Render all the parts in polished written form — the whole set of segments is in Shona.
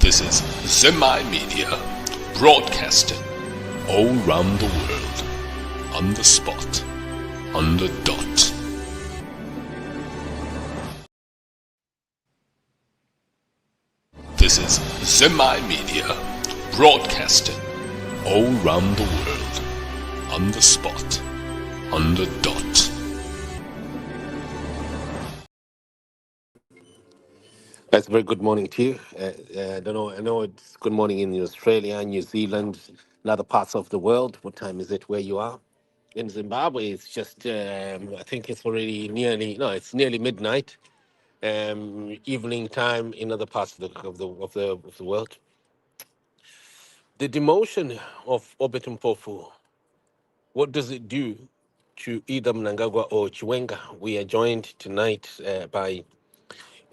This is Zemi Media, broadcasting all round the world, on the spot, on the dot. This is Zemi Media, broadcasting all round the world, on the spot, on the dot. That's a very good morning to you. I don't know. I know it's good morning in Australia, New Zealand, and other parts of the world. What time is it where you are? In Zimbabwe, it's just. I think it's already it's nearly midnight. Evening time in other parts of the world. The demotion of Mpofu. What does it do to either Mnangagwa or Chiwenga? We are joined tonight by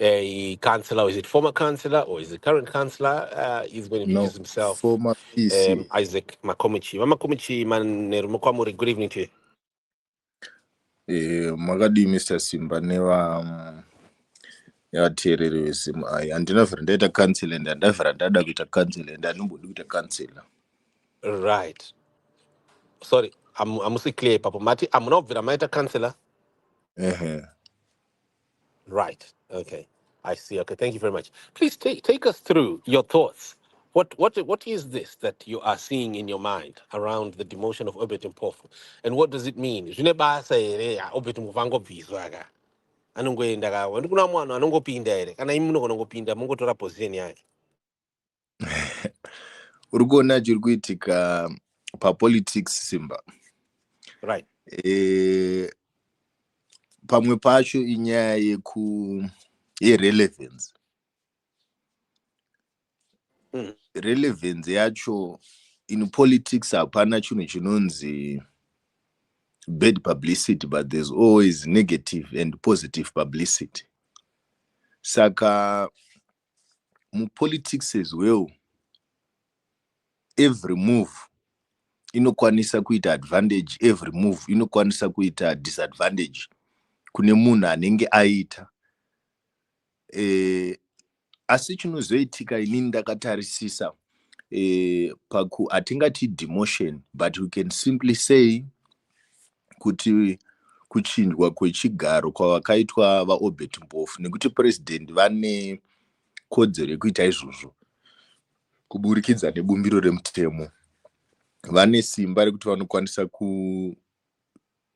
a councillor. Is it former councillor or is it current councillor? He's going to introduce himself. Former PC. Isaac Makomichi. Makomichi, good evening to you. Magadi Mr. Simba newa yateereri vezimu aya handinavhera ndaita kansela ende handavhera ndada kuita kansela ende handimbodi kuita kansela. Right. Sorry, I'm clear, Papa Mati. I'm not Viramaita councillor. Right. Okay. I see. Okay. Thank you very much. Please take us through your thoughts. What is this that you are seeing in your mind around the demotion of Mpofu, and what does it mean? Uri kuona chiri kuitika papolitics Simba. Right. Pamwe pacho inyaya yerelevance. Relevance yacho in politics hapana chinhu chinonzi bad publicity, but there's always negative and positive publicity. Saka politics as well, every move inokwanisa kuita advantage, every move inokwanisa kuita disadvantage kune munhu anenge aita. Asi chinozoitika inini ndakatarisisa paku atingati demotion, but we can simply say kuti kuchinjwa kwechigaro kwavakaitwa vaObert Mpofu, nekuti president vane kodzero yekuita izvozvo kuburikidza nebumbiro remutemo. Vane simba rekuti vanokwanisa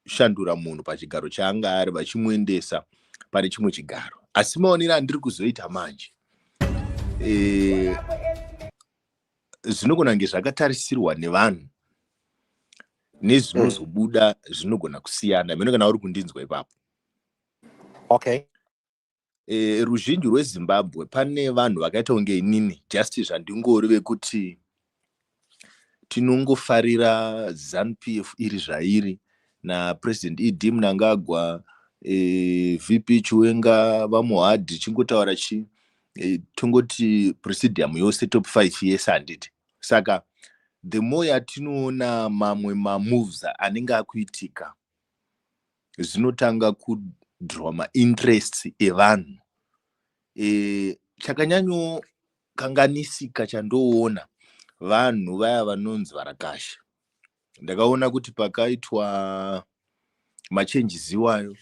kushandura munhu pachigaro chaanga ari vachimuendesa pane chimwe chigaro. Asi maonero andiri kuzoita manje zvinogona kunge zvakatarisirwa nevanhu nezvinozobuda zvinogona kusiyana. Mene kana uri kundinzwa ipapo. Okay. Ruzhinji rweZimbabwe pane vanhu vakaita kunge inini just zvandingori vekuti tinongofarira Zanu PF iri zvairi na President Mnangagwa, VP Chiwenga, vamuhadhi chingotaura tongoti presidium yose top 5 yes handiti. Saka the more yatinoona mamwe mamoves anenge akuitika zvinotanga kudhraw mainterests evanhu. Chakanyanyo kanganisika chandoona vanhu vaya vanonzi varakasha. Ndakaona kuti pakaitwa machanges iwayo,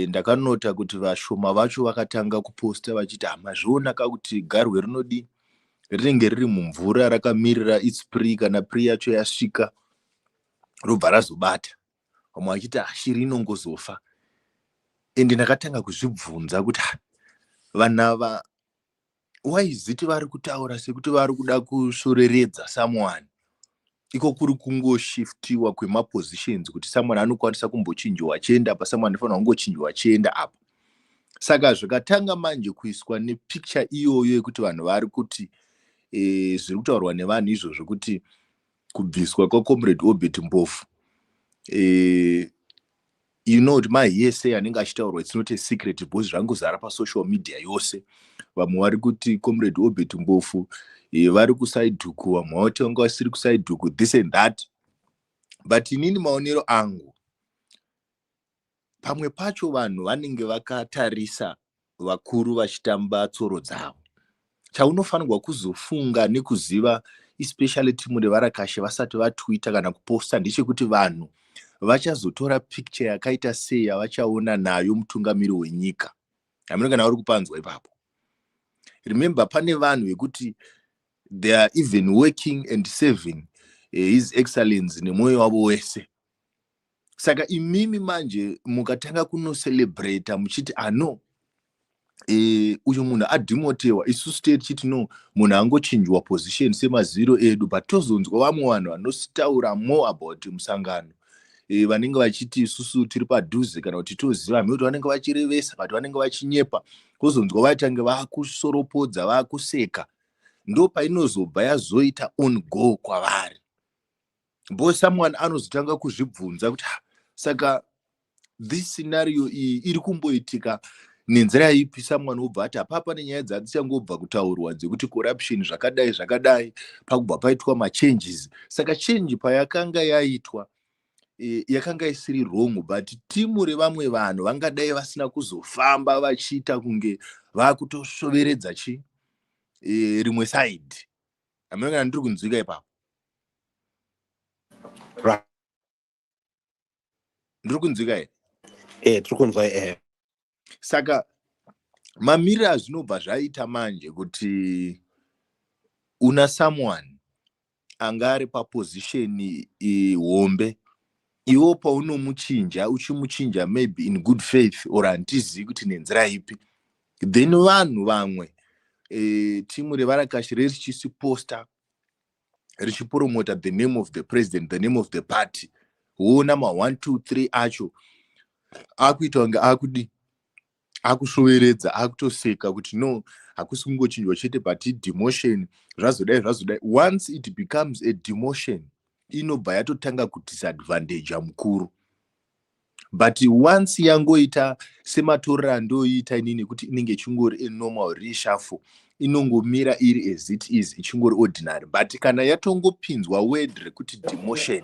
ndakanota kuti vashoma vacho vakatanga kuposta vachiti mazvionaka kuti garwe rinodi rinenge riri mumvura rakamirira its pre, kana pre yacho yasvika robva razobata. Vamwe vachiti shiri inongozofa. Ende ndakatanga kuzvibvunza kuti vanhu ava why is it vari kutaura sekuti vari kuda kusoreredza someone? Iko kuri kungoshiftiwa kwemapositions kuti someone anokwanisa kumbochinjwa achienda apa, someone anofanira kungochinjwa achienda apa. Saka zvakatanga manje kuiswa nepicture iyoyo yekuti vanhu vari kuti zviri kutaurwa nevanhu izvo zvokuti kubviswa kwacomrade Obert Mpofu, you know kuti mahiyese anenge achitaurwa it's not a secret because zvangozara pasocial media yose. Vamwe vari kuti comrade Obert Mpofu vari kusaidhuku, vamwe vati vanga vasiri kusaidhuku, this and that. But inini maonero angu, pamwe pacho vanhu vanenge vakatarisa vakuru vachitamba tsoro dzavo. chaunofanirwa kuzofunga nekuziva especially timu revarakashe vasati vatwita kana kuposta ndechekuti vanhu vachazotora picture yakaita sei yavachaona nayo mutungamiri wenyika. Hamuna kana uri kupanzwa ipapo. Remember pane vanhu vekuti they are even working and serving his excellence nemwoyo wavo wese. Saka imimi manje mukatanga kuno-celebrate muchiti ano uyu munhu adhimotewa, isusu tichiti no munhu angochinjwa position semaziro edu, but tozonzwa vamwe vanhu vanotaura more about musangano vanenge vachiti isusu tiri padhuze kana kuti toziva kuti vanenge vachirevesa but vanenge vachinyepa, kozonzwa vatange vakusoropodza vakuseka, ndo painozobva yazoita on go kwavari. Bo someone anozotanga kuzvibvunza kuti saka this scenario iri kumboitika nenzira ipi. Someone obva ati apapa nenyaya dzatichangobva kutaurwa dzekuti corruption zvakadai pakubva paitwa machanges. Saka change payakanga yaitwa yakanga isiri wrong, but timu revamwe vanhu vangadai vasina kuzofamba vachiita kunge vakutosoveredza rimwe side. Amene ndiri kunzwika ipapo. Ndiri kunzwika here? Tiri kunzwa Saka mamiriro azvinobva zvaita manje kuti una someone angari paposition hombe, iwo paunomuchinja uchimuchinja maybe in good faith or handizivi kuti nenzira ipi, then vanhu vamwe timu revarakashi richisiposta richipromota the name of the president, the name of the party, woona ma 1 2 3 acho akuita kunge akusoveredza, akutoseka kuti no hakusi kungochinjwa chete but demotion zvazodai. Once it becomes a demotion inobva yatotanga kudisadvantage mukuru, but once yangoita sematorero andoita inini kuti inenge chingori normal reshuffle, inongomira iri as it is, ichingori ordinary. But kana yatongopinzwa word rekuti demotion,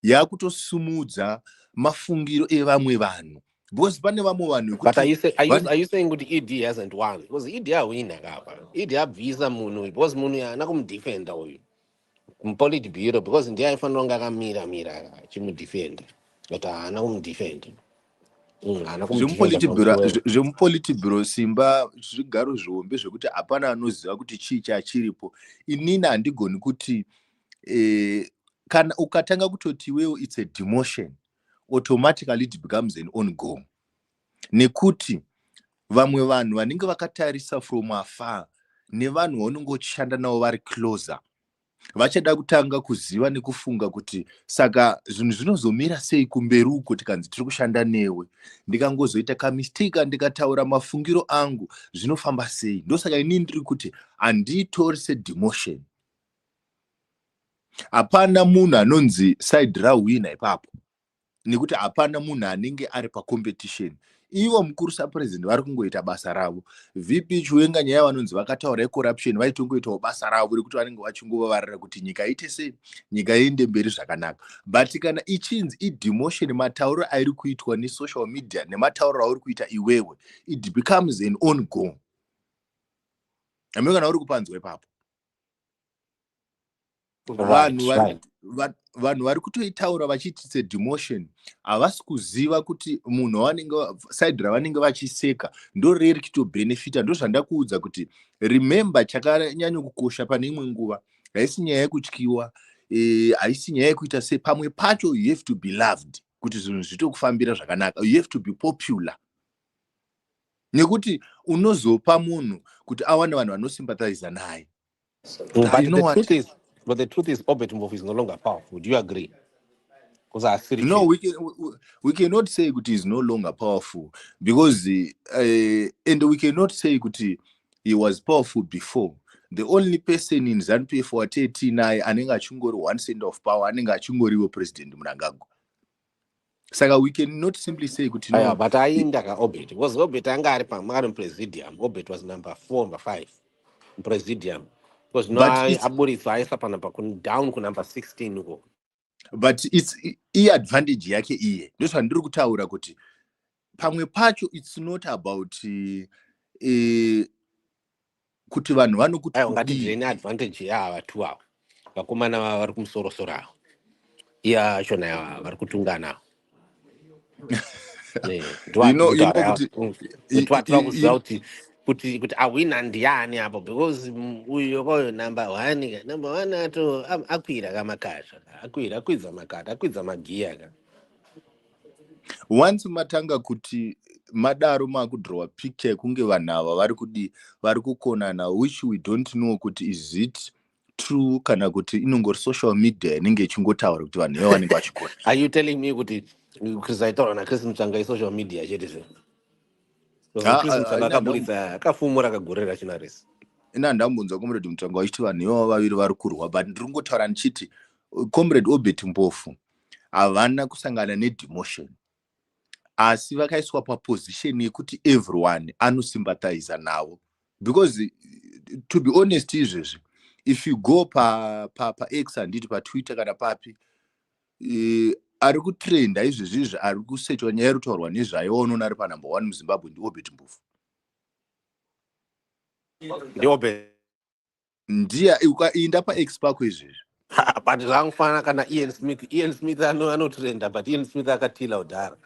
yakutosumudza mafungiro evamwe vanhu. Because pane vamwe vanhu, but are you saying kuti ED hasn't won? Because ED awina kapa. ED abvisa munhu because munhu yana kumudefenda uyu mupoliti bureau, because ndiye aifanira kunge akamira achimudefenda, but haana kumudefenda. Zvemupoliti bureau simba zvigaro zvihombe zvekuti hapana anoziva kuti chii chachiripo. Inini handigoni kuti kana ukatanga kutoti iwewe it's a demotion, automatically it becomes an on-go. Nekuti vamwe vanhu vanenge vakatarisa from afar nevanhu vaunongoshanda navo vari closer vachada kutanga kuziva nekufunga kuti saka zvinhu zvinozomira sei kumberi uko tikanzi tiri kushanda newe, ndikangozoita kamistake ndikataura mafungiro angu zvinofamba sei. Ndosaka inini ndiri kuti handiitori sedemotion. Hapana munhu anonzi side rawina ipapo, nekuti hapana munhu anenge ari pacompetition. Ivo mukuru sapresident vari kungoita basa ravo. VP Chiwenga nyaya vanonzi vakataura yecorruption vaitongoitawo basa ravo rekuti vanenge vachingovavarira kuti nyika iite sei, nyika iende mberi zvakanaka. But kana ichinzi idemotion, matauro airi kuitwa nesocial media nematauro auri kuita iwewe, it becomes an on go. Amwe kana uri kupanzwa ipapo. Vanhu vari kutoitaura vachiti sedemotion havasi kuziva kuti munhu wanenge side ravanenge vachiseka ndo riri kutobenefita. Ndo zvandakuudza kuti remember chakanyanya kukosha pane imwe nguva haisi nyaya yekutyiwa, haisi nyaya yekuita sei. Pamwe pacho you have to be loved kuti zvinhu zvitokufambira zvakanaka, you have to be popular. Nekuti unozopa munhu kuti awane vanhu vanosympathize naye. But the truth is, Mpofu is no longer powerful. Do you agree? No, we cannot say that he is no longer powerful because, and we cannot say that he was powerful before. The only person in Zanu PF for 39 anenga chungori 1 cent of power anenga chungori wo President Mnangagwa. Saka we cannot simply say that no. But ainda ka Obet. Was Obet anga ari pa presidium. Obet was number 4, number 5 in presidium. Because no, Aburi Faisa Panapa down to number 16. But it's advantage yake iye. Ndoso ndiri kutaura kuti pamwe pacho it's not about kuti vanhu vanokuti aiwa ngati kudii. dzine advantage yava tu avo vakomana vava vari kumusorosoro avo iya achona yava vari kutungana kuti ndoativa kuziva kuti awina ndiani apo because uyo koyo number one ato akwira kamakasha akwidza makata akwidza magiya ka once matanga kuti madaro makudrowa picture yekunge vanhu ava vari kudi vari kukonana, which we don't know kuti is it true kana kuti inongori social media inenge ichingotaura kuti vanhu ivo vanenge vachikona. Are you telling me kuti krisaitaura naChris Mutsvanga isocial media chete se Chris Mutsvanga akaburitsa akafumura akagorera china rese ina ndambunzwa comrade Mutsvanga vachiti vanhu ivavo vaviri vari kurwa, but ndiri kungotaura ndichiti comrade Obert Mpofu havana kusangana nedemotion, asi vakaiswa paposition yekuti everyone anosympathize navo, because to be honest izvezvi if you go pa X handiti pa Twitter kana papi ari kutrenda izvezvizvi ari kusechwa nyaya iri kutaurwa nezvayo unoona ari panumber 1 muZimbabwe ndi Obert Mpofu. Ndiya ukainda pa X pako izvezvi but zvangofanana kana Ian Smith anotrenda, but Ian Smith akatila kudhara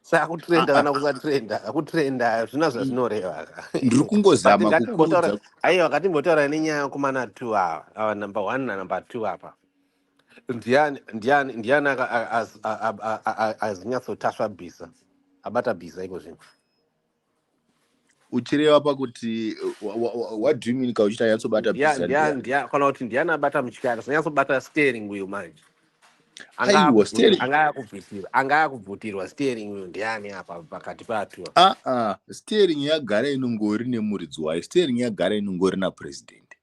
saka kutrenda kana kusatrenda akutrenda zvina zvazvinoreva ndiri kungozama kukuudza. aiwa ngatimbotaura nenyaya yekumana 2 ava number 1 nanumber 2 apa ndiani azinyatsotasva bhisa abata bhisa iko zvino uchireva pakuti what do you mean kauchita yatsobata bhisa? kana kuti ndiani abata muchikara sanyatsobata steering uyu manje anga kubvutirwa steering uyu ndiani apa pakati patua steering yagara inongori nemuridzi wayo, steering yagara inongori napresident,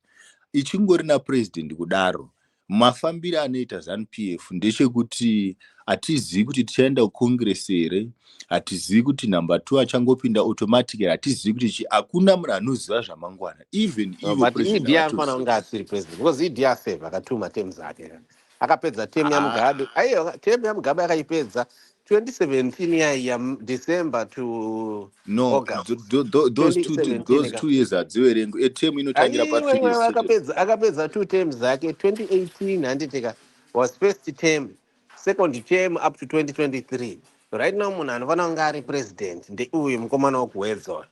ichingori napresident kudaro mafambiro anoita Zanu PF ndechekuti hatizivi kuti tichaenda kucongress here, hatizivi kuti number 2 achangopinda automatically, hatizivi kuti hakuna munhu anoziva zvamangwana, even ivo president anofana kunge asiri president because idi aseva akatuma term dzake akapedza term yaMugabe. Aiwa term yaMugabe akaipedza 2017 ya December to August. those 2 years adziverengo term inotangira pa 3 years. akapedza 2 terms dzake 2018 handiteka was first term, second term up to 2023. Right now munhu anofana kunge ari president ndeuyu mukomana wokuwedza.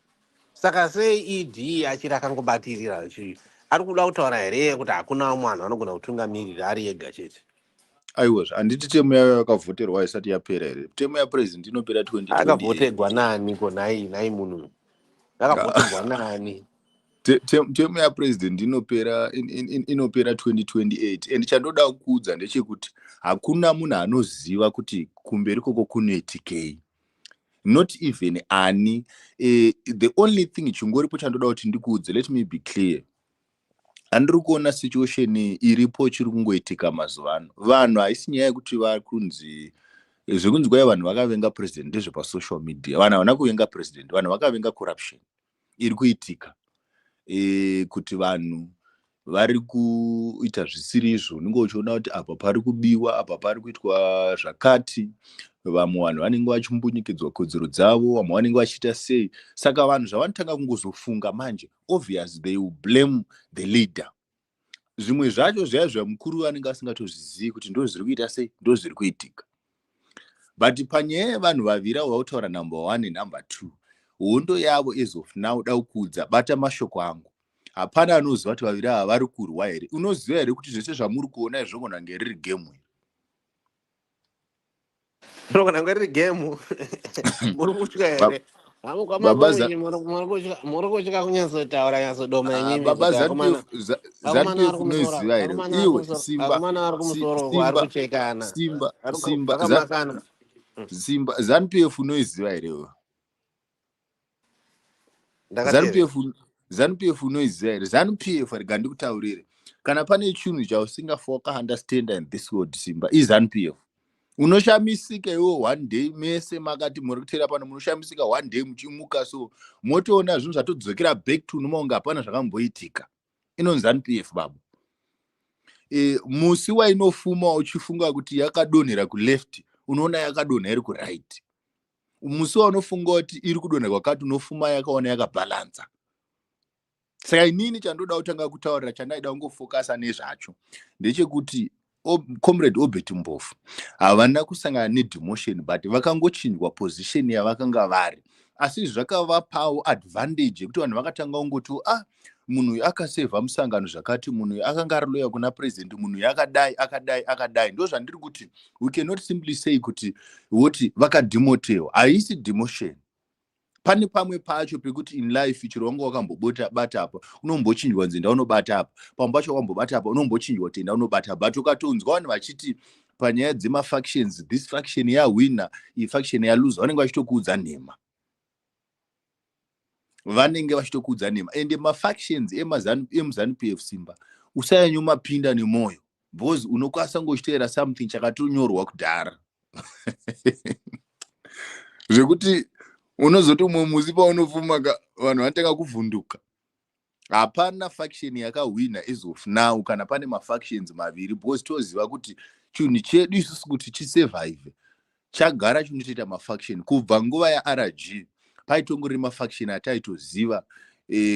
Saka sei ED achiri akangobatirira ari kuda kutaura here kuti hakuna mwanhu anogona kutungamirira ari ega chete? Aiwazve handiti temu yayo yakavhoterwa isati yapera here. Temu yapresident inopera 2028. Akavhoterwa nani ko nai munhu akavhoterwa nani? Temu yapresident inopera 2028 and chandoda kuudza ndechekuti hakuna munhu anoziva kuti kumberi koko kunoitikei, not even ani. The only thing chingoripo chandoda kuti ndikuudze, let me be clear, handiri kuona situation iripo chiri kungoitika mazuva ano. Vanhu haisi nyaya yekuti vakunzi zvekunzi kwai vanhu vakavenga president ndezvepasocial media. Vanhu havana kuvenga president, vanhu vakavenga corruption iri kuitika, kuti vanhu vari kuita zvisiri izvo. Unenge uchiona kuti apa pari kubiwa, apa pari kuitwa zvakati, vamwe vanhu vanenge vachimbunyikidzwa kodzero dzavo, vamwe vanenge vachiita sei. Saka vanhu zvavanotanga kungozofunga manje, obvious they will blame the leader. Zvimwe zvacho zvaya zvamukuru vanenge asingatozvizivi kuti ndo zviri kuita sei, ndo zviri kuitika. But panyaya yevanhu vaviri avo vautaura number 1 number 2, hondo yavo as of now da kuudza bata mashoko angu. Hapana anoziva kuti vaviri ava vari kurwa here. Unoziva here kuti zvese zvamuri kuona izvogona kunge riri game? Rogona kunge riri game? Muri kutya here? Muri kutyika kunyatsotaura nyatsodoma inyimi baba Zanu PF unoziva here? Iwe Simba Zanu PF unoziva here? Zanu PF unoziva here? Zanu PF rega ndikutaurire, kana pane chinhu chausingafoka understand in this world Simba, Zanu PF. Unoshamisika iwo one day mese makati muri kutera pano, munoshamisika one day muchimuka so motoona zvinhu zvatodzokera back to normal, hapana zvakamboitika. Inonzi Zanu PF babu. Musi wainofuma uchifunga kuti yakadonhera ku left, unoona yakadonhera iri ku right. Musi waunofunga kuti iri kudonhera kwakati, unofuma yakaona yakabalansa. saka inini chandoda kutanga kutaurira chandaida kungofokasa nezvacho ndechekuti comrade Obert Mpofu havana kusangana nedemotion but vakangochinjwa position yavakanga vari, asi zvakavapawo advantage yekuti vanhu vakatanga kungoti munhu uyu akasevha musangano zvakati, munhu uyu akanga ari loya kuna president, munhu uyu akadai. Ndo zvandiri kuti we cannot simply say kuti vakademotewa. Haisi demotion. Pane pamwe pacho pekuti in life chiro wanga wakambobata apa unombochinjwa nzenda unobata apa, pamwe pacho wakambobata apa unombochinjwa tenda unobata apa. But ukatonzwa vanhu vachiti panyaya dzemafactions, this faction yawina, iyi faction yaluza, vanenge vachitokuudza nhema. Vanenge vachitokuudza nhema. Ende mafactions emuzanu PF Simba usanyanyomapinda nemoyo because unokwanisa ngochiteera something chakatonyorwa kudhara. Zvekuti unozoti umwe muzi paunopfuma vanhu vanotanga kuvhunduka. Hapana faction yakawina as of now kana pane mafactions maviri because toziva kuti chinhu chedu isusu kuti chisurvive chagara chinotoita mafaction kubva nguva yaRG. Paitongori mafaction ataitoziva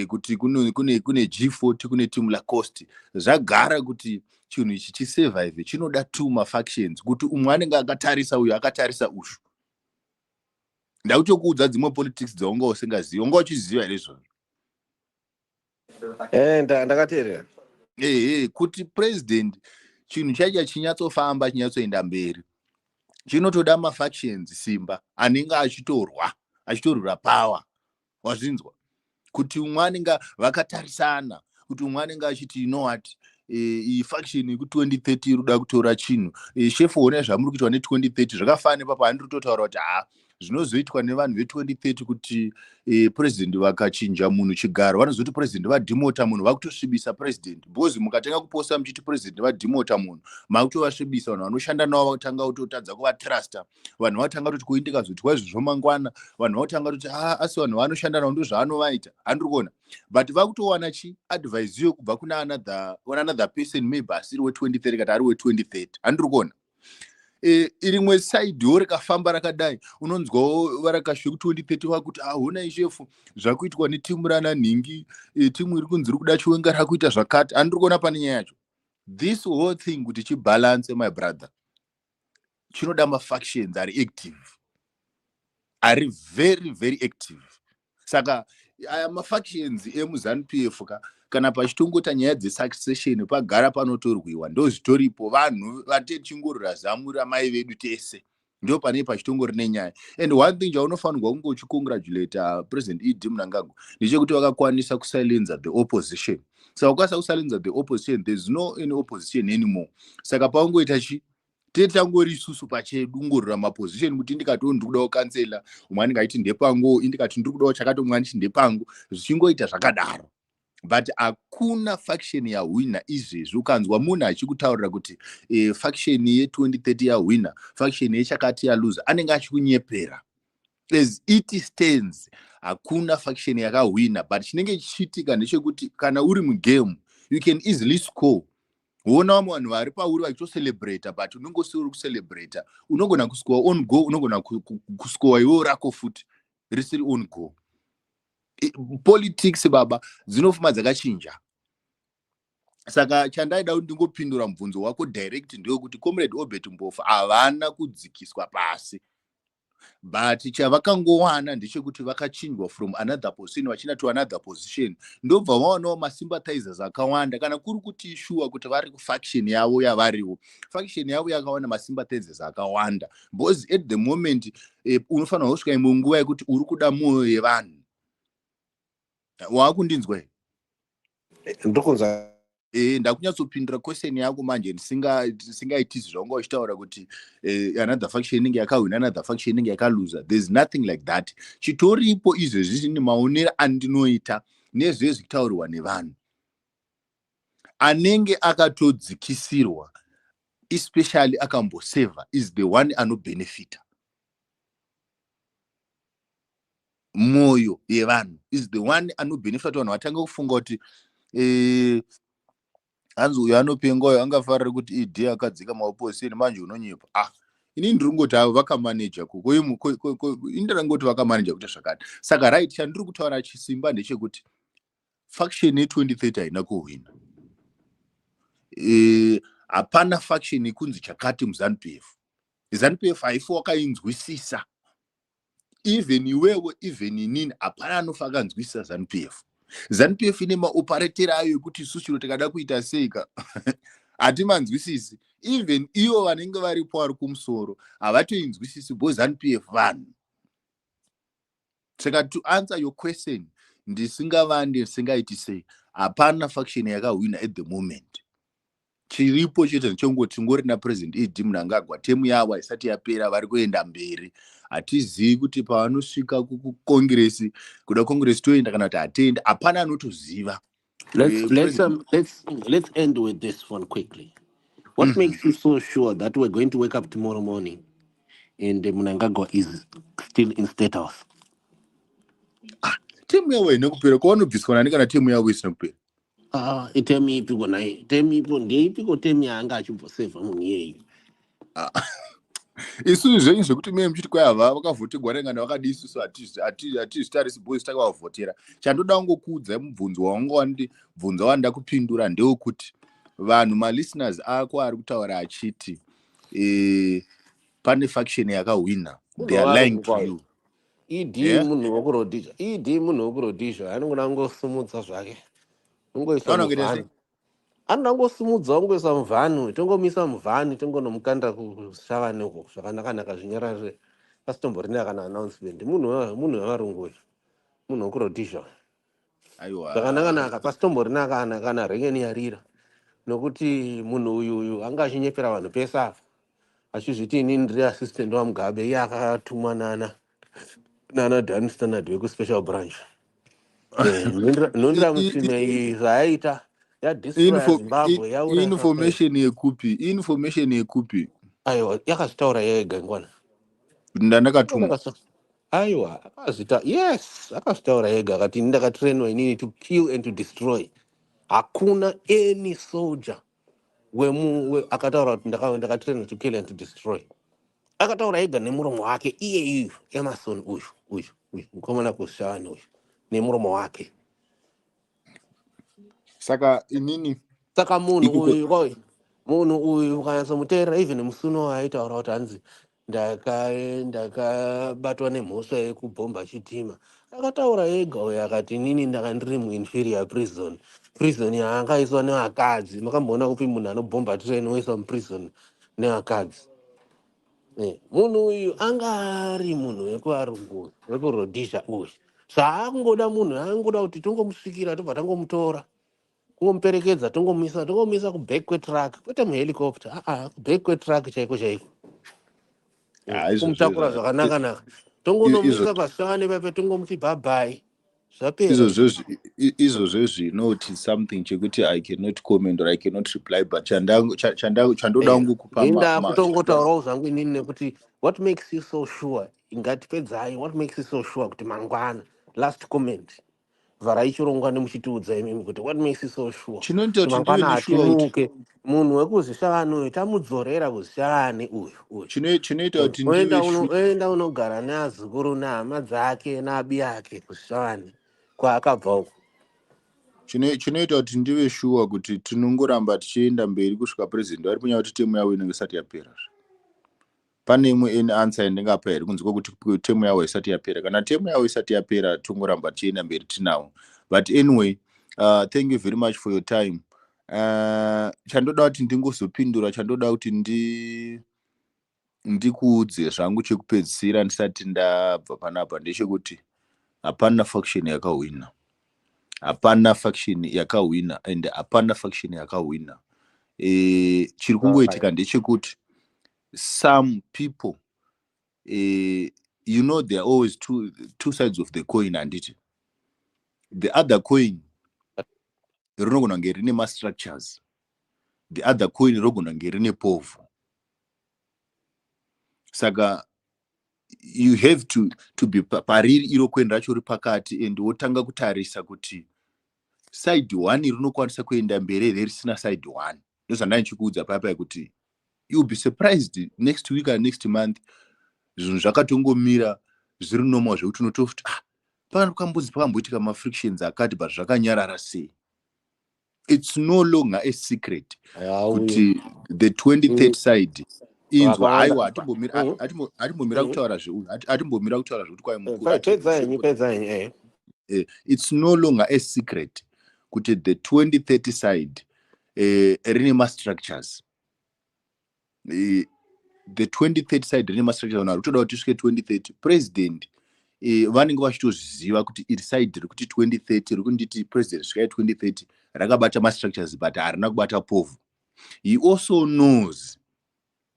kuti kune G40 kune Team Lacoste. Zvagara kuti chinhu ichi chisurvive chinoda two mafactions kuti umwe anenge akatarisa uyu akatarisa ushu. Ndautokuudza dzimwe politics dzaunga usingazivi, unga uchiziva here izvozvo? Ndakateerera. Kuti president chinhu chacho chinyatsofamba chinyatsoenda mberi chinotoda mafactions Simba anenge achitorwa power. Wazvinzwa? Kuti umwe anenge vakatarisana, kuti umwe anenge achiti you know what, iyi faction yeku2030 iruda kutora chinhu, chef one zvamuri kuitwa ne2030 zvakafanana papa handiri kutotaura kuti zvinozoitwa nevanhu ve2030 kuti president vakachinja munhu chigaro vanozoti president vadimota munhu vakutosvibisa president because mukatenga kuposta muchiti president vadimota munhu makutovasvibisa, vanhu vanoshanda navo vakutanga kutotadza kuvatrusta, vanhu vatanga kuti kuindika zvoitwa izvozvo mangwana, vanhu vatanga kuti asi vanhu vanoshanda navo ndozvaanovaita, handiri kuona. But vakutowana advice yo kubva kuna another person maybe asiri we2030 kana ari we2030, handiri kuona. Irimwe side yo rikafamba rakadai unonzwawo varakasvika ku2030 vakuti hona ishefu zvakuitwa netimu rana nhingi, timu iri kunzi iri kuda Chiwenga rakuita zvakati, handiri kuona pane nyaya yacho. This whole thing kuti chibalance my brother chinoda mafactions ari active, ari very very active. Saka aya mafactions emuzanu PF kana pachitongota nyaya dzesuccession pagara panotorwiwa ndozvitoripo vanhu vatechingorira zamu ramai vedu tese, ndio pane pachitongori nenyaya. And one thing jaunofanirwa kunge uchicongratulate President Mnangagwa ndechekuti vakakwanisa kusilenza the opposition. Saka ukwanisa kusilenza the opposition, there's no any opposition anymore. Saka paungoita tetangori isusu pachedu ngorira maposition kuti ndikati ndiri kuda kukansela, umwe anenge achiti ndepangu, indikati ndiri kuda chakati umwe aniti ndepangu, zvichingoita zvakadaro. But hakuna faction yawina izvezvi. Ukanzwa munhu achikutaurira kuti faction ye2030 yawina, faction yechakati yaluza, anenge achikunyepera. As it stands, hakuna faction yakawina, but chinenge chichiitika ndechekuti kana uri mugame you can easily score. Wona vamwe vanhu vari pauri vachitocelebrata but unenge usiri kucelebrata, unogona kuscore on goal, unogona kuscore iwo rako futi risiri on goal. Politics baba dzinofuma dzakachinja. Saka chandaida kuti ndingopindura mubvunzo wako direct ndeyekuti comrade Obert Mpofu havana kudzikiswa pasi, but chavakangowana ndechekuti vakachinjwa from another position vachina to another position, ndobva vaonawo masympathizers akawanda. Kana kuri kuti shuwa kuti vari kufaction yavo yavariwo, faction yavo yakawana masympathizers akawanda because at the moment unofanira kusvika imwe nguva yekuti uri kuda mwoyo yevanhu. Wakundinzwa here? Ndokunza Ndakunyatsopindura question yako manje ndisingaitisi zvaunga uchitaura kuti another faction inenge yakawina, another faction inenge yakaluza. There's nothing like that. Chitoripo izvezvi ni maonero andinoita nezvezvikutaurirwa nevanhu. Anenge akatodzikisirwa, especially akamboseva, is the one anobenefita. Moyo yevanhu is the one anobenefita. Vanhu vatanga kufunga kuti hanzi uyu anopenga uyu angafarira kuti idhe akadzika maopposition manje unonyepa. Ini ndiri kungoti avo vakamaneja kuko ini ndiri kungoti vakamaneja kuti zvakati. Saka right chandiri kutaura chisimba ndechekuti faction ye2030 haina kuhwina. Hapana faction ikunzi chakati muzanu PF. Zanu PF haifi wakainzwisisa. Even iwewe, even inini, hapana anofa akanzwisisa Zanu PF. Zanu PF ine maoparetera ayo ekuti isusu chiro tikada kuita seika hatimanzwisisi. Even ivo vanenge varipo vari kumusoro havatoinzwisisi bo Zanu PF vanhu. Saka to answer your question, ndisingavandi ndisingaiti sei, hapana faction yakahwina at the moment. Chiripo chete chongoti na president Edi Mnangagwa temu yavo haisati yapera vari kuenda mberi. Hatizivi kuti pavanosvika kukongresi, kuda kongresi toenda kana kuti hatienda, hapana anotoziva. Let's end with this one quickly. What makes you so sure that we're going to wake up tomorrow morning and Mnangagwa is still in State House? Temu yavo haina kupera, kwavanobviswa nani kana temu yavo isina kupera? Itemi ipiko naye, temi ipo ndeipiko temi yaanga achimbosevha munhu iyeyi. Isusu zvenyu zvekuti mimi muchiti kwai hava vakavhotegwa rengana vakadi isusu hatizvitarisi boisi takavavhotera. Chandoda kungokuudzai mubvunzo wavanga wanda kupindura ndewekuti vanhu malisteners ako ari kutaura achiti pane faction yakahwina. They are lying to you. Idi munhu wokurodhisha anongona ngosumudza zvake. Ungoisa muvhani. Anoda ngosumudza ungoisa muvhani, tongomisa muvhani, tongonomukanda kushavani uko zvakanaka zvinyarare. Pasitomborina kana announcement. Munhu wavarungu uyu. Munhu wokurodhisha. Aiwa. Zvakanaka pasitomborina kana rengeni yarira. Nokuti munhu uyu anga achinyepera vanhu pesa. Achizviti inini ndiri assistant waMugabe, iye akatumwa nana Dan Standard weku-special branch. Nondira musime iyi zvaaita yadestroya Zimbabwe yaura information yekupi. Aiwa, yakazvitaura yega ngwana. Ndandakatumwa. Aiwa, akazvitaura yega akati ndakatrainwa inini to kill and to destroy. Hakuna any soldier akataura kuti ndakatrainwa to kill and to destroy. Akataura yega nemuromo wake iye Emerson uyu mukomana kushavani uyu nemuromo wake. Saka inini Munhu uyu ukanyatsomuteerera even musuno waitaura kuti hanzi ndakabatwa nemhosva yekubhomba chitima. Akataura yega uyu akati inini ndanga ndiri muinferior prison yaangaiswa nevakadzi. Makamboona kupi munhu anobhomba train oiswa muprison nevakadzi? Munhu uyu angari munhu wekuvarungu wekurodhisha uyu. Zvaakungoda munhu angoda kuti tongomusvikira tobva tangomutora, kungomuperekedza tongomisa kuback kwetruck, kwete muhelicopter, kuback kwetruck chaiko. Kumutakura zvakanaka, tongonomisa pashavani pape tongomuti bye. Zvapera. Izvozvo not something chekuti I cannot comment or I cannot reply, but chandoda kungokupa ndakutongotaurawo zvangu inini nekuti what makes you so sure, ngatipedzai, what makes you so sure kuti mangwana, last comment vharai chirongwa nemuchitiudza imimi kuti what makes you so sure chinoita kuti mangwana atimuke munhu wekuzishavani uyu tamudzorera kuzishavani uyu chinoita kuti oenda unogara neazukuru nehama dzake naabi ake kuzishavani kwaakabva uko. Chinoita kuti ndive sure kuti tinongoramba tichienda mberi kusvika president vari kunyanya kuti temu yavo inenge isati yapera. Pane imwe answer yandingapa here kunzi kwokuti temu yavo isati yapera. Kana temu yavo isati yapera tongoramba tichienda mberi tinawo. But anyway, thank you very much for your time. Chandoda kuti ndingozopindura, chandoda kuti ndikuudze zvangu chekupedzisira ndisati ndabva panapa ndechekuti hapana faction yakahwina. Hapana faction yakahwina and hapana faction yakahwina. Chiri kungoitika ndechekuti some people there are always two sides of the coin, and the other coin rinogona kunge rine ma-structures, the other coin rinogona kunge rine povu. Saka you have to be pariri iro coin racho ri pakati, and wotanga kutarisa kuti side one rinokwanisa kuenda mberi here risina side one. Ndozvandani chikuudza papa kuti you'll be surprised next week and next month zvinhu zvakatongomira zviri normal zvekuti unotofuti pakamboitika ma-frictions akati but zvakanyarara sei. It's no longer a secret kuti the 23rd side inzwa haiwa atimbomira kutaura zveuyu atimbomira kutaura zvekuti kwai mukuru it's no longer a secret kuti the 2030 side rine ma-structures. The 2030 side rine ma-structures vanhu toda kuti tisvike 2030 president vanenge vachitozviziva kuti iri side rekuti 2030 rikunditi president svika 2030 rakabata ma-structures but harina kubata Mpofu. He also knows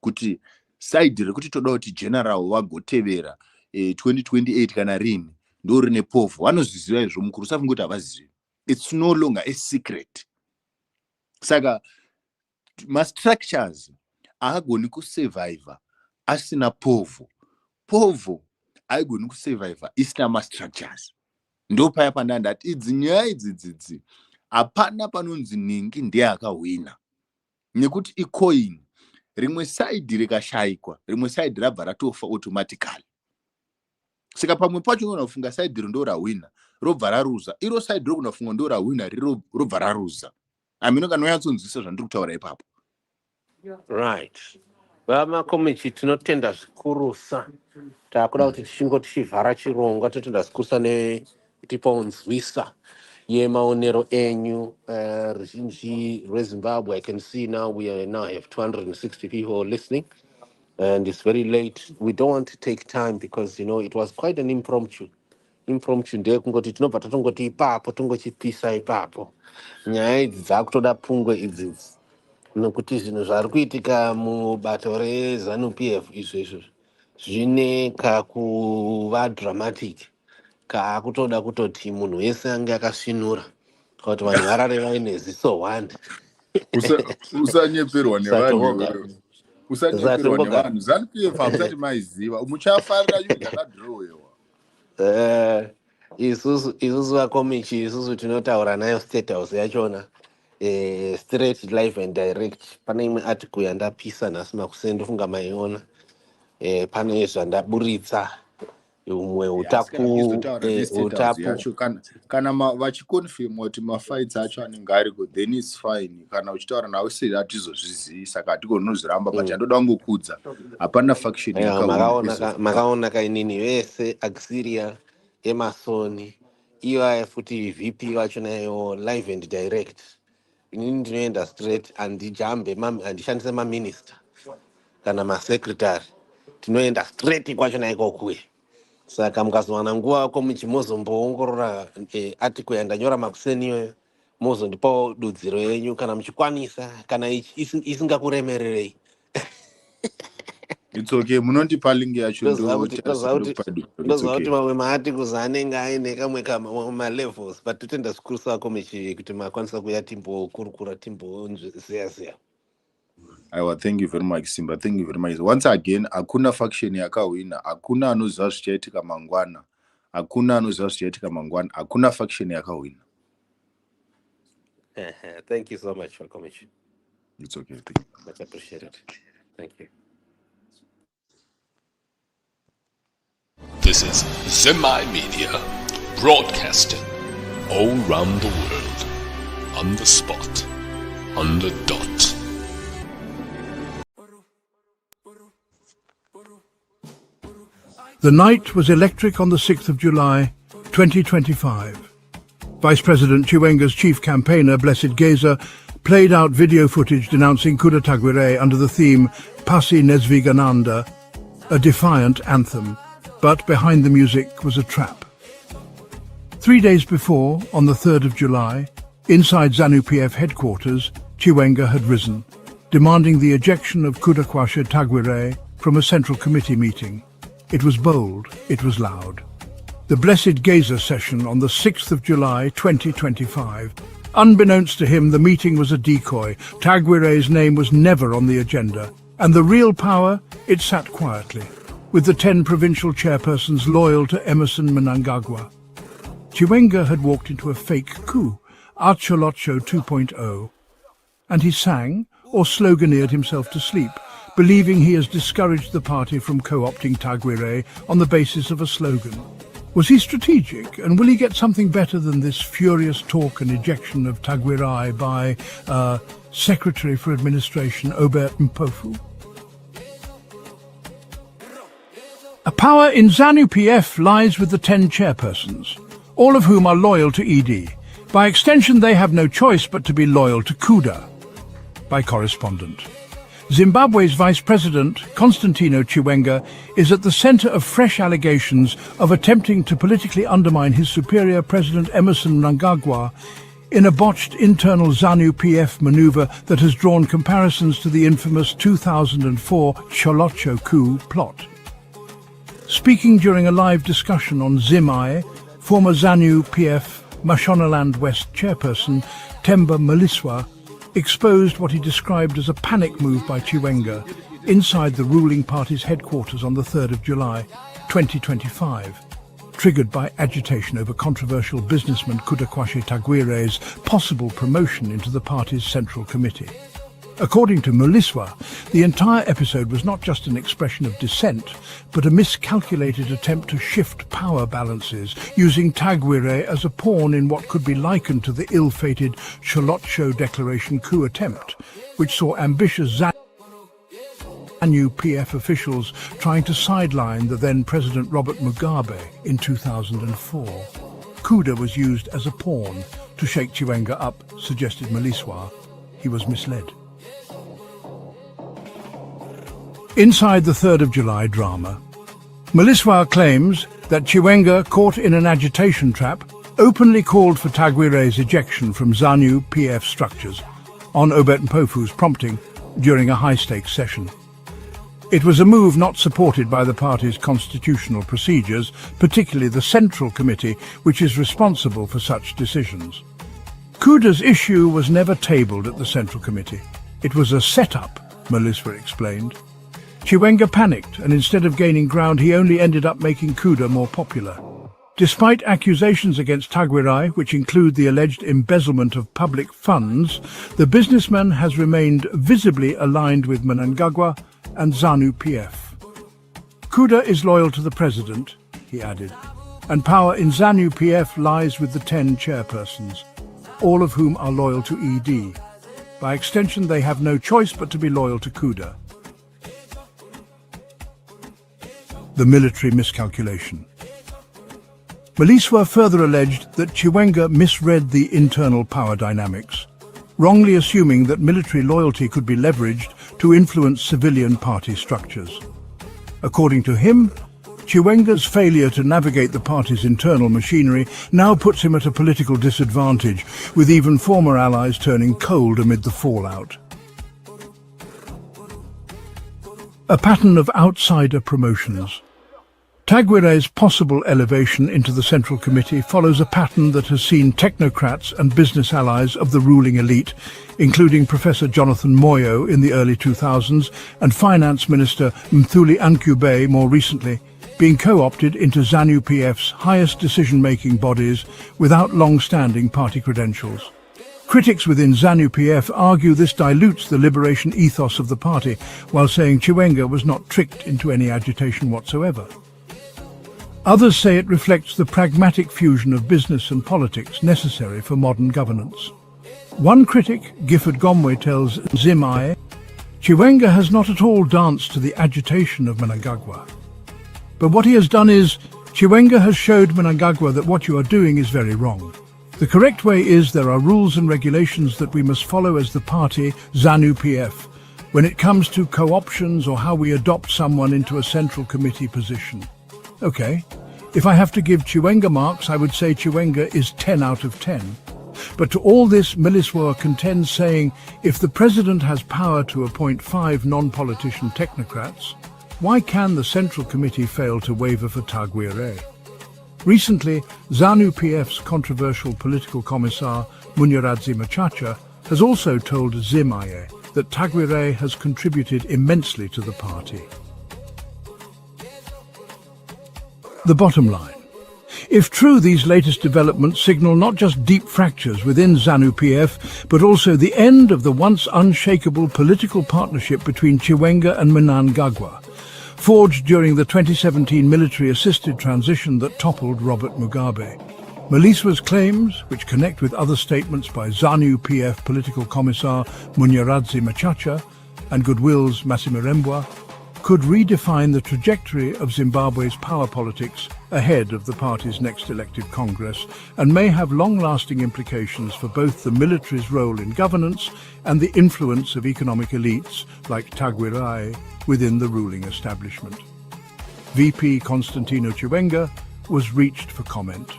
kuti side rekuti toda kuti general vagotevera 2028 kana rini ndo rine Mpofu. Vanozviziva izvo mukuru safunga kuti havazivi. It's no longer a secret. Saka ma-structures haagoni kusurvivor asina Mpofu. Mpofu haigoni kusurvivor isina ma-structures. Ndo paya pandandati idzi nyaya idzidzidzi hapana panonzi ningi ndiye akahwina. Nekuti icoin rimwe side rikashayikwa rimwe side rabva ratofa automatically. Saka pamwe pacho unofunga side ndo rahwina robva raruza, iro side rokunafunga ndo rahwina robva raruza. Amino kana uyatsonzwisa zvandiri kutaura ipapo. Right. Vamakomichi tinotenda zvikurusa. Takuda kuti tishingo tichivhara chirongwa totenda zvikurusa netipaunzwisa yemaonero enyu ruzhinji rweZimbabwe. I can see now we now have 260 people listening and it's very late. We don't want to take time because it was quite an impromptu ndekungoti tinobva tatongoti ipapo tongochipisa ipapo. Nyaya idzi dzakutoda pfungwe idzidzi nokuti zvinhu zvari kuitika mubato reZanu PF izvezvo zvine kakuva dramatic kaakutoda kutoti munhu wese ange akasvinura kuti vanhu varare vaine ziso hwandi. Usanyeperwa nevanhu. Usanyeperwa nevanhu. Zanu PF hamusati maiziva. Muchafarira yuri yakadhirowewa. Isusu vakomichi isusu tinotaura nayo state house yachona straight live and direct. Pane imwe article yandapisa nhasi makuseni ndofunga maiona. Pane zvandaburitsa umwe utapu kana vachiconfirm kuti mafights acho anenge ariko then it's fine. Kana uchitaura nawo sei atizozvizivi saka hatikonozviramba but ndoda ngokudza hapana faction makaona kainini vese auxilia emasoni iyo futi VP vacho nayo live and direct. Inini ndinoenda straight andijambe andishandise maminister kana masecretary tinoenda straight kwacho naiko kuye. Saka mukazowana nguva ko muchimozomboongorora article yandanyora makuseni iyoyo mozondipawo dudziro yenyu kana muchikwanisa kana isingakuremererei. It's okay. Munondipa link yacho ndoza kuti mamwe maarticles anenge aine kamwe levels but totenda zikurusa komichi kuti makwanisa kuya timbokurukura timbonzeya. Aiwa, thank you very much Simba, thank you very much. Once again, hakuna faction yakawina, hakuna anoziva zvichaitika mangwana, hakuna faction yakawina. Thank you so much for coming. It's okay, thank you. Much appreciated. Thank you. This is Zemi Media, broadcasting all round the world, on the spot, on the dot. The night was electric on the 6th of July, 2025. Vice President Chiwenga's chief campaigner, Blessed Geza, played out video footage denouncing Kudataguire under the theme Pasi Nesvigananda, a defiant anthem, but behind the music was a trap. 3 days before, on the 3rd of July, inside Zanu PF headquarters, Chiwenga had risen, demanding the ejection of Kudakwashe Taguire from a Central Committee meeting. It was bold, it was loud. The Blessed Geza session on the 6th of July 2025. Unbeknownst to him, the meeting was a decoy. Taguire's name was never on the agenda. And the real power, it sat quietly, with the 10 provincial chairpersons loyal to Emerson Mnangagwa. Chiwenga had walked into a fake coup, Archolocho 2.0, and he sang or sloganeered himself to sleep, believing he has discouraged the party from co-opting Taguire on the basis of a slogan. Was he strategic, and will he get something better than this furious talk and ejection of Tagwirai by Secretary for Administration Obert Mpofu? A power in Zanu PF lies with the 10 chairpersons, all of whom are loyal to ED. By extension, they have no choice but to be loyal to Kuda. By correspondent. Zimbabwe's Vice President, Constantino Chiwenga, is at the center of fresh allegations of attempting to politically undermine his superior, President Emerson Mnangagwa, in a botched internal Zanu PF maneuver that has drawn comparisons to the infamous 2004 Cholocho coup plot. Speaking during a live discussion on Zimai, former Zanu PF Mashonaland West chairperson Temba Maliswa exposed what he described as a panic move by Chiwenga inside the ruling party's headquarters on the 3rd of July 2025, triggered by agitation over controversial businessman Kudakwashe Tagwire's possible promotion into the party's central committee. According to Maliswa, the entire episode was not just an expression of dissent, but a miscalculated attempt to shift power balances, using Tagwire as a pawn in what could be likened to the ill-fated Cholocho Declaration coup attempt, which saw ambitious Zanu PF officials trying to sideline the then-President Robert Mugabe in 2004. Kuda was used as a pawn to shake Chiwenga up, suggested Maliswa. He was misled. Inside the 3rd of July drama, Maliswa claims that Chiwenga, caught in an agitation trap, openly called for Tagwire's ejection from Zanu PF structures on Obert Mpofu's prompting during a high-stakes session. It was a move not supported by the party's constitutional procedures, particularly the Central Committee, which is responsible for such decisions. Kuda's issue was never tabled at the Central Committee. It was a setup, Maliswa explained. Chiwenga panicked, and instead of gaining ground, he only ended up making Kuda more popular. Despite accusations against Tagwirai, which include the alleged embezzlement of public funds, the businessman has remained visibly aligned with Mnangagwa and Zanu PF. Kuda is loyal to the president, he added, and power in Zanu PF lies with the 10 chairpersons, all of whom are loyal to ED. By extension, they have no choice but to be loyal to Kuda. The military miscalculation. Maliswa further alleged that Chiwenga misread the internal power dynamics, wrongly assuming that military loyalty could be leveraged to influence civilian party structures. According to him, Chiwenga's failure to navigate the party's internal machinery now puts him at a political disadvantage, with even former allies turning cold amid the fallout. A pattern of outsider promotions. Tagwire's possible elevation into the Central Committee follows a pattern that has seen technocrats and business allies of the ruling elite, including Professor Jonathan Moyo in the early 2000s and Finance Minister Mthuli Ancube more recently, being co-opted into Zanu PF's highest decision-making bodies without long-standing party credentials. Critics within Zanu PF argue this dilutes the liberation ethos of the party, while saying Chiwenga was not tricked into any agitation whatsoever. Others say it reflects the pragmatic fusion of business and politics necessary for modern governance. One critic, Gifford Gomwe, tells Zimai, Chiwenga has not at all danced to the agitation of Mnangagwa. But what he has done is, Chiwenga has showed Mnangagwa that what you are doing is very wrong. The correct way is there are rules and regulations that we must follow as the party, Zanu PF, when it comes to co-options or how we adopt someone into a central committee position. Okay, if I have to give Chiwenga marks, I would say Chiwenga is 10 out of 10. But to all this, Maliswa contends, saying, if the president has power to appoint 5 non-politician technocrats, why can the Central Committee fail to waver for Tagwire? Recently, Zanu PF's controversial political commissar, Munyaradzi Machacha, has also told Zimaye that Tagwire has contributed immensely to the party. The bottom line. If true, these latest developments signal not just deep fractures within Zanu PF, but also the end of the once unshakable political partnership between Chiwenga and Mnangagwa. forged during the 2017 military-assisted transition that toppled Robert Mugabe. Maliswa's claims, which connect with other statements by Zanu PF political commissar Munyaradzi Machacha and Goodwill's Massimirembwa, could redefine the trajectory of Zimbabwe's power politics ahead of the party's next elected Congress and may have long-lasting implications for both the military's role in governance and the influence of economic elites like Tagwirai within the ruling establishment. VP Constantino Chiwenga was reached for comment.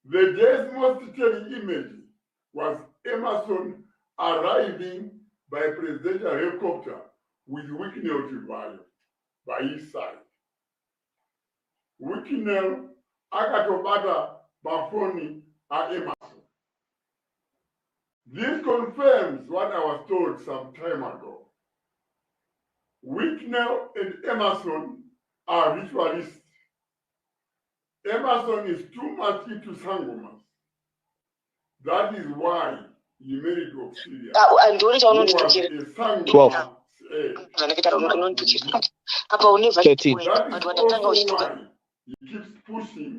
The day's most telling image was Emerson arriving by presidential helicopter with Wicknell Chivayo by his side. Wicknell akatobata bafoni a Emerson. This confirms what I was told some time ago. Wicknell and Emerson are ritualists. Emerson is too much into sangomas. That is why he married Auxilia. And what is on 12. 13. That is also why he keeps pushing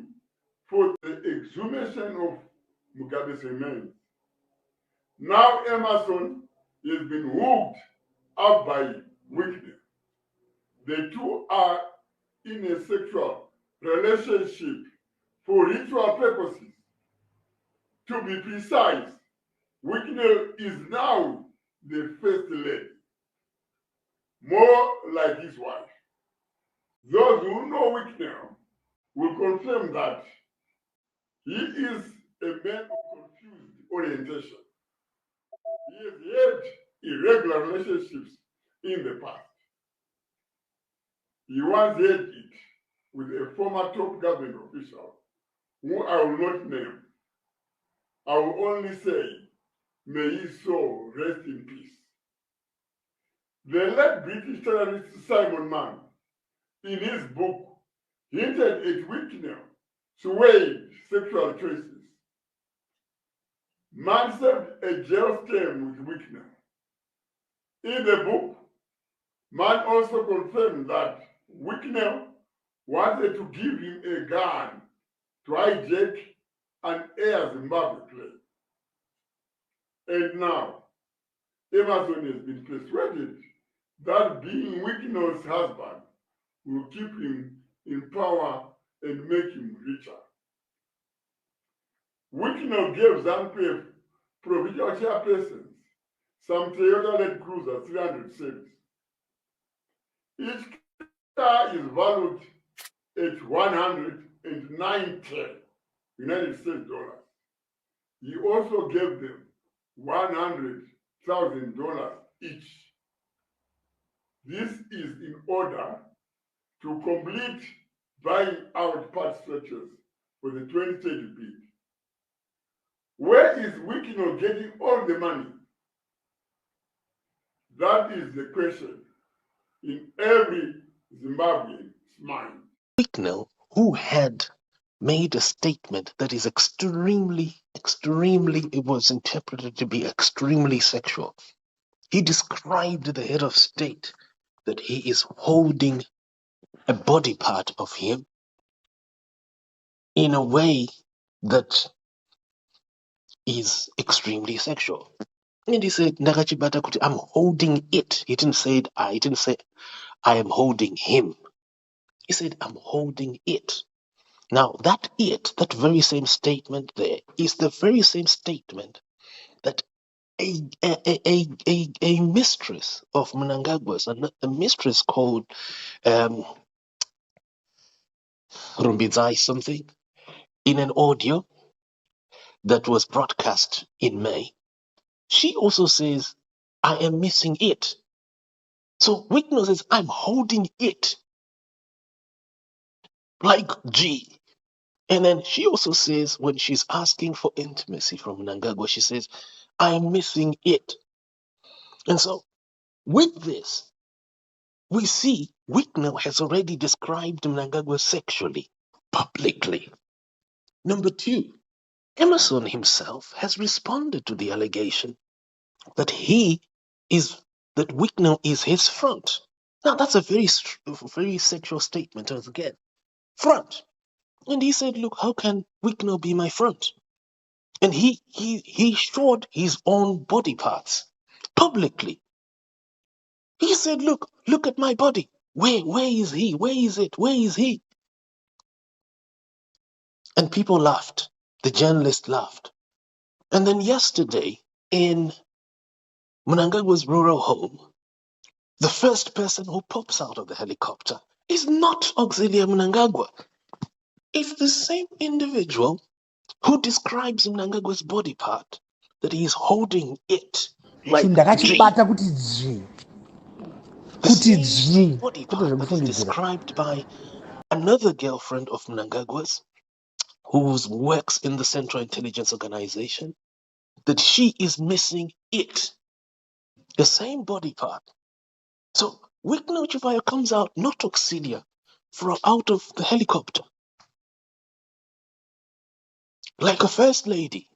for the exhumation of Mugabe's remains. Now Emerson has been hooked up by Wicknell. The two are in a sexual relationship for ritual purposes. To be precise, Wicknell is now the first lady, more like his wife. Those who know Wicknell will confirm that he is a man of confused orientation. He has had irregular relationships in the past. He once had it with a former top government official, who I will not name. I will only say, may his soul rest in peace. The late British terrorist Simon Mann, in his book, hinted at Wicknell swayed sexual choices. Mann served a jail term with Wicknell. In the book, Mann also confirmed that Wicknell wanted to give him a gun to hijack an Air Zimbabwe plane. And now, Emerson has been persuaded that being Wicknell's husband will keep him in power and make him richer. Wicknell gave Zanu PF provincial chairpersons some Toyota Land Cruiser 300 series. Each car is valued at 190 United States dollars. He also gave them $100,000 each. This is in order to complete buying out part structures for the 2030 bid. Where is Wicknell getting all the money? That is the question in every Zimbabwean's mind. Wicknell, who had made a statement that is extremely, it was interpreted to be extremely sexual. He described the head of state that he is holding a body part of him in a way that is extremely sexual. And he said, Ndakachibata kuti, I'm holding it. He didn't say it, he didn't say, I am holding him. He said, I'm holding it. Now, that very same statement there is the very same statement that a mistress of Mnangagwa's, a mistress called Rumbidzai something, in an audio that was broadcast in May, she also says, I am missing it. So Wicknell says, I'm holding it. Like G. And then she also says, when she's asking for intimacy from Mnangagwa, she says, I'm missing it. And so with this, we see Wicknell has already described Mnangagwa sexually, publicly. Number two, Emerson himself has responded to the allegation that he is that Wicknell is his front. Now that's a very sexual statement once again. Front. And he said, look, how can Wicknell be my front? And he showed his own body parts publicly. He said, look at my body. Where is he? Where is it? Where is he? And people laughed. The journalists laughed. And then yesterday in Mnangagwa's rural home, the first person who pops out of the helicopter is not Auxilia Mnangagwa. It's the same individual who describes Mnangagwa's body part, that he's holding it like ndakachibata kuti dzvi the same body part that is described by another girlfriend of Mnangagwa's who works in the Central Intelligence Organization, that she is missing it. The same body part. So Wicknell Chivayo comes out, not Auxilia, out of the helicopter. Like a first lady.